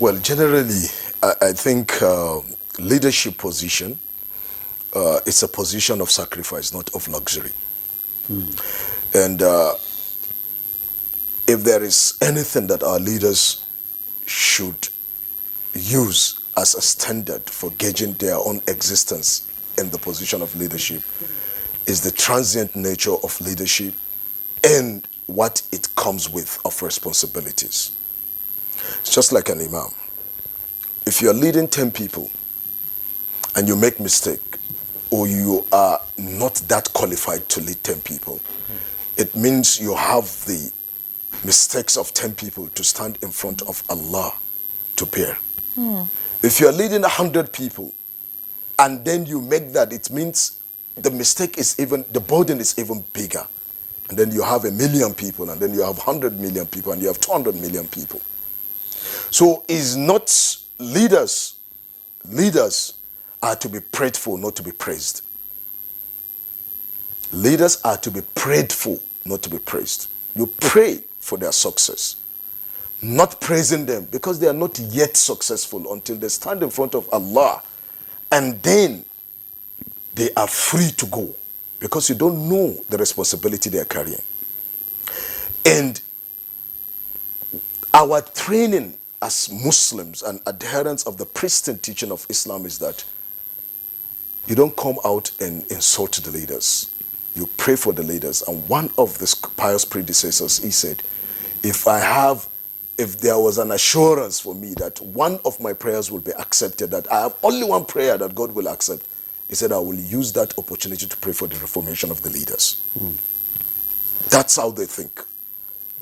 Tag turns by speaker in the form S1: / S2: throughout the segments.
S1: Well, generally, I think leadership position is a position of sacrifice, not of luxury. And if there is anything that our leaders should use as a standard for gauging their own existence in the position of leadership, is the transient nature of leadership and what it comes with of responsibilities. It's just like an imam. If you're leading 10 people and you make mistake, or you are not that qualified to lead 10 people, it means you have the mistakes of 10 people to stand in front of Allah to bear. If you're leading 100 people and then you make that, it means the mistake is even, the burden is even bigger. And then you have 1 million people, and then you have 100 million people, and you have 200 million people. So is not leaders are to be prayed for, not to be praised. Leaders are to be prayed for, not to be praised. You pray for their success, not praising them because they are not yet successful until they stand in front of Allah, and then they are free to go because you don't know the responsibility they are carrying. And our training as Muslims and adherents of the pristine teaching of Islam is that you don't come out and insult the leaders. You pray for the leaders. And one of the pious predecessors, he said, if there was an assurance for me that one of my prayers will be accepted, that I have only one prayer that God will accept, he said, I will use that opportunity to pray for the reformation of the leaders. That's how they think.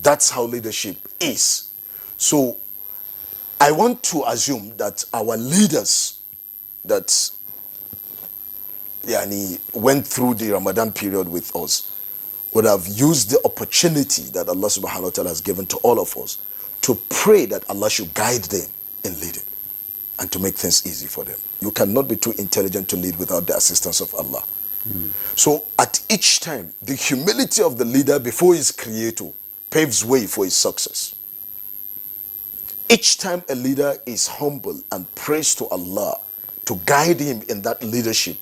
S1: That's how leadership is. So I want to assume that our leaders that went through the Ramadan period with us would have used the opportunity that Allah subhanahu wa ta'ala has given to all of us to pray that Allah should guide them in leading and to make things easy for them. You cannot be too intelligent to lead without the assistance of Allah. So at each time, the humility of the leader before his creator paves way for his success. Each time a leader is humble and prays to Allah to guide him in that leadership,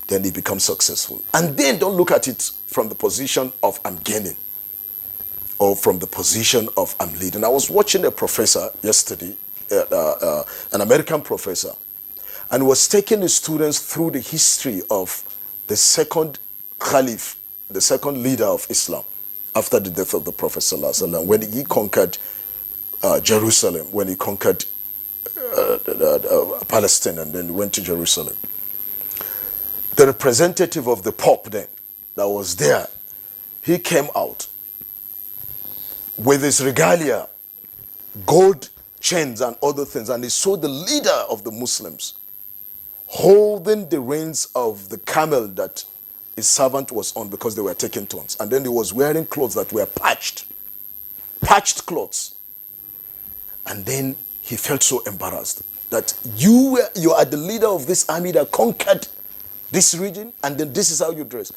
S1: then he becomes successful. And then don't look at it from the position of I'm gaining or from the position of I'm leading. I was watching a professor yesterday, an American professor, and was taking the students through the history of the second caliph, the second leader of Islam after the death of the Prophet ﷺ, when he conquered Jerusalem, when he conquered Palestine and then went to Jerusalem. The representative of the Pope then that was there, he came out with his regalia, gold chains and other things, and he saw the leader of the Muslims holding the reins of the camel that his servant was on because they were taking turns. And then he was wearing clothes that were patched clothes. And then he felt so embarrassed that you are the leader of this army that conquered this region, and then this is how you dress.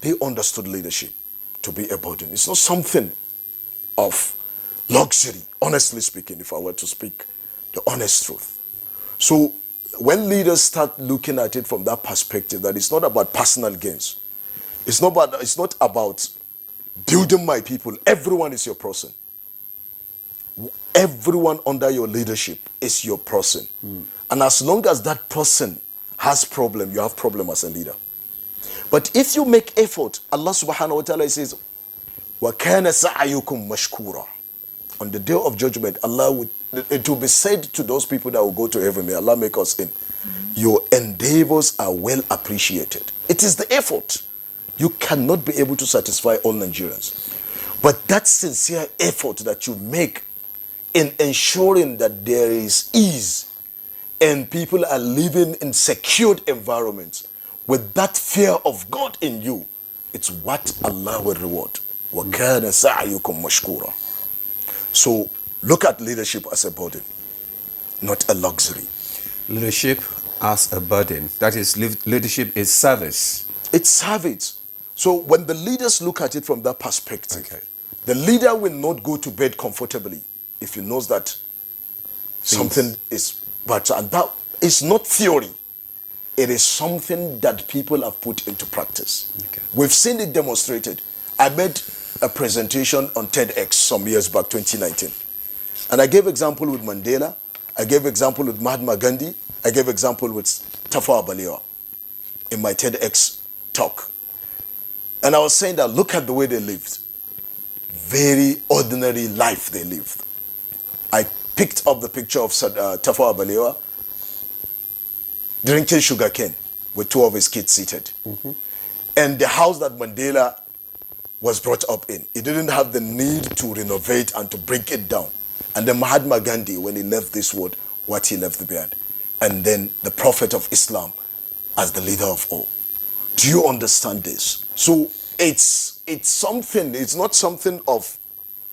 S1: They understood leadership to be a burden. It's not something of luxury, honestly speaking, if I were to speak the honest truth. So when leaders start looking at it from that perspective, that it's not about personal gains. It's not about building my people. Everyone is your person. Everyone under your leadership is your person. And as long as that person has problem, you have problem as a leader. But if you make effort, Allah subhanahu wa ta'ala says, وَكَانَ سَعْيُكُمْ مَشْكُورًا. On the day of judgment, it will be said to those people that will go to heaven, may Allah make us in, your endeavors are well appreciated. It is the effort. You cannot be able to satisfy all Nigerians. But that sincere effort that you make in ensuring that there is ease and people are living in secured environments with that fear of God in you, it's what Allah will reward. وَكَانَ سَعْيُكُمْ مَشْكُورًا. So look at leadership as a burden, not a luxury.
S2: Leadership as a burden. That is, leadership is service.
S1: It's service. So when the leaders look at it from that perspective, the leader will not go to bed comfortably if he knows that Something is, but and that is not theory. It is something that people have put into practice.
S2: Okay.
S1: We've seen it demonstrated. I made a presentation on TEDx some years back, 2019. And I gave example with Mandela. I gave example with Mahatma Gandhi. I gave example with Tafawa Balewa in my TEDx talk. And I was saying that look at the way they lived. Very ordinary life they lived. I picked up the picture of Tafawa Balewa drinking sugarcane with two of his kids seated. Mm-hmm. And the house that Mandela was brought up in, he didn't have the need to renovate and to break it down. And then Mahatma Gandhi, when he left this world, what he left behind. And then the Prophet of Islam as the leader of all. Do you understand this? So it's something, it's not something of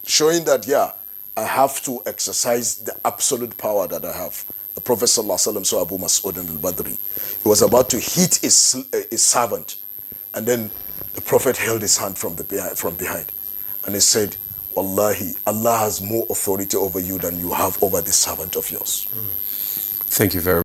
S1: showing that, yeah, I have to exercise the absolute power that I have. The Prophet ﷺ saw Abu Mas'ud al-Badri. He was about to hit his servant. And then the Prophet held his hand from behind. And he said, Wallahi, Allah has more authority over you than you have over this servant of yours.
S2: Thank you very much.